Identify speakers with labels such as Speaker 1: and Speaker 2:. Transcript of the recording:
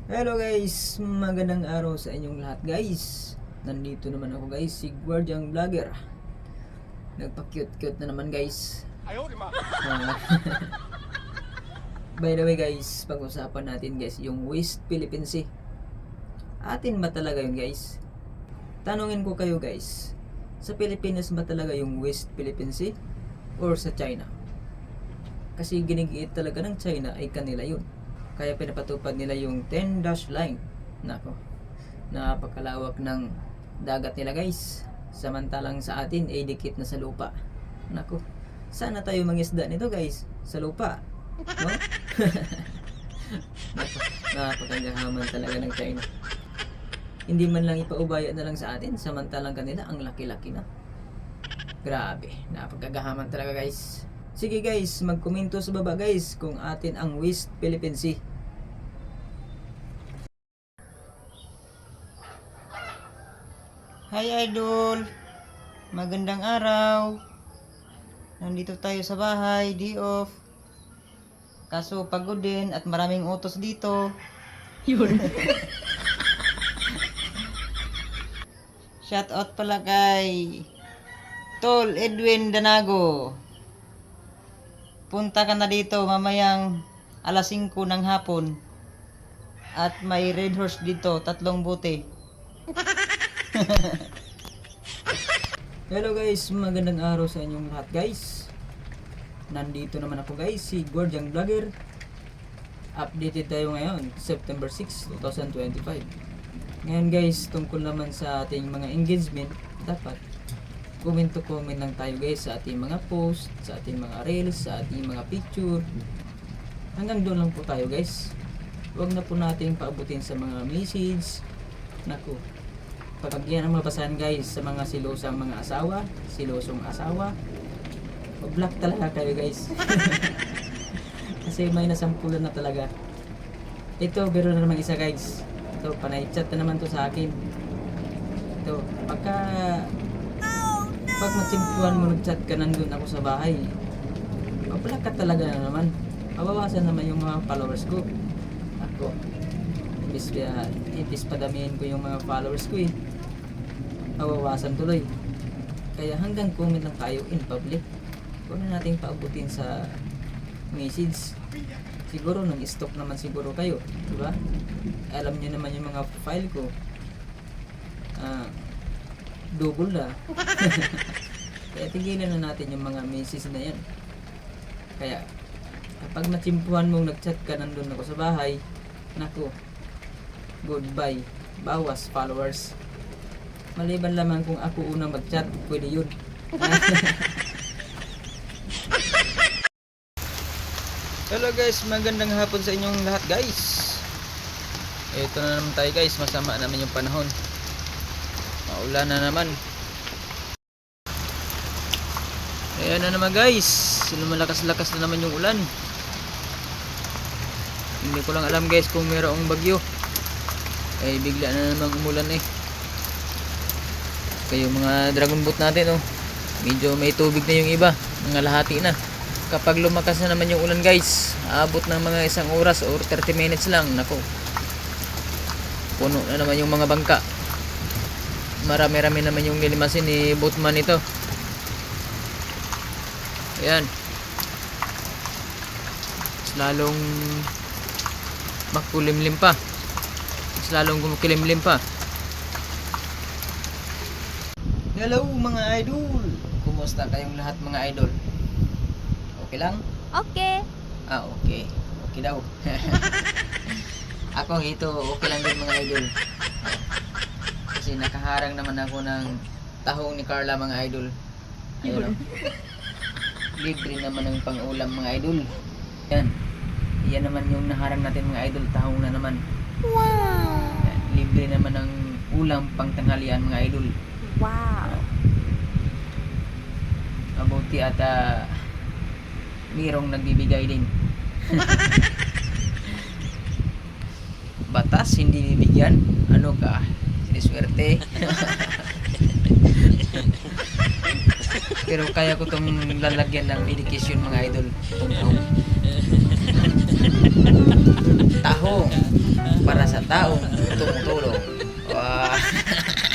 Speaker 1: Hello guys, magandang araw sa inyong lahat guys. Nandito naman ako guys, si Guardian Vlogger. Nagpa-cute-cute na naman guys. By the way guys, pag-usapan natin guys yung West Philippine Sea. Atin ba talaga yun guys? Tanungin ko kayo guys, sa Pilipinas ba talaga yung West Philippine Sea? Or sa China? Kasi ginigiit talaga ng China ay kanila yun. Kaya pinapatupad nila yung 10-dash line. Nako, napakalawak ng dagat nila guys. Samantalang sa atin ay dikit na sa lupa. Nako, sana tayo mangisda nito guys, sa lupa, no? Nako, napakagahaman talaga ng China. Hindi man lang ipaubaya na lang sa atin, samantalang kanila ang laki-laki na. Grabe, napakagahaman talaga guys. Sige guys, magkomento sa baba guys kung atin ang West Philippine Sea. Hi Idol, magandang araw. Nandito tayo sa bahay, day off. Kaso pagod din at maraming utos dito.
Speaker 2: Yun.
Speaker 1: Shout out pala kay Tol Edwin Danago. Punta ka na dito mamayang alas 5 ng hapon. At may red horse dito, 3 bote. Hello guys, magandang araw sa inyong lahat guys. Nandito naman ako guys, si Guardian Vlogger. Updated tayo ngayon, September 6, 2025. Ngayon guys, tungkol naman sa ating mga engagement, dapat comment to comment lang tayo guys sa ating mga post, sa ating mga reels, sa ating mga picture. Hanggang doon lang po tayo guys. Huwag na po natin paabutin sa mga message. Naku, pag yan ang mabasahan guys sa mga silosang mga asawa, silosong asawa, block talaga kayo guys. Kasi may nasampulan na talaga. Ito, biro na naman isa guys. Ito, panay chat na naman to sa akin. Ito, pag matsimpuan mo nag-chat ka nandun ako sa bahay, mablock ka talaga na naman. Mabawasan naman yung mga followers ko. Ako, imbis padamihin ko yung mga followers ko eh, mabawasan tuloy. Kaya hanggang comment lang tayo in public. Huwag na natin paabutin sa message. Siguro nag-stock naman siguro kayo, diba? Alam nyo naman yung mga file ko, double na. Kaya tigilan na natin yung mga message na yan. Kaya kapag natsimpuhan mong nag-chat ka nandun ako sa bahay, naku, goodbye, bawas followers. Maliban lamang kung ako unang mag-chat, pwede yun. Hello guys, magandang hapon sa inyong lahat guys. Ito na naman tayo guys, masama naman yung panahon. Maulan na naman. Ayan na naman guys, lumalakas-lakas na naman yung ulan. Hindi ko lang alam guys kung mayroong bagyo. Bigla na naman umulan eh. Kaya yung mga dragon boat natin oh, medyo may tubig na yung iba, mga lahati na. Kapag lumakas na naman yung ulan guys, aabot ng mga 1 oras or 30 minutes lang, nako, puno na naman yung mga bangka. Marami-rami naman yung nilimasin ni boatman ito. Ayan, lalong makulimlim pa, lalong kumukilimlim pa. Hello mga idol, kumusta kayong lahat mga idol? Okay lang?
Speaker 2: Okay.
Speaker 1: Okay. Okay daw. Ako ito, okay lang din mga idol. Kasi nakaharang naman ako ng tahong ni Carla mga idol. Ayun. Libre naman ng pang-ulam mga idol. Yan. Yan naman yung naharang natin mga idol, tahong na naman.
Speaker 2: Wow.
Speaker 1: Yan. Libre naman ng ulam pang tanghalian mga idol.
Speaker 2: Wow.
Speaker 1: Mabuti at mayroong nagbibigay din. Batas hindi bibigyan, ano ka, siniswerte. Pero kaya ko itong lalagyan ng medication mga idol. Tahong para sa taong tumutulong. Wow.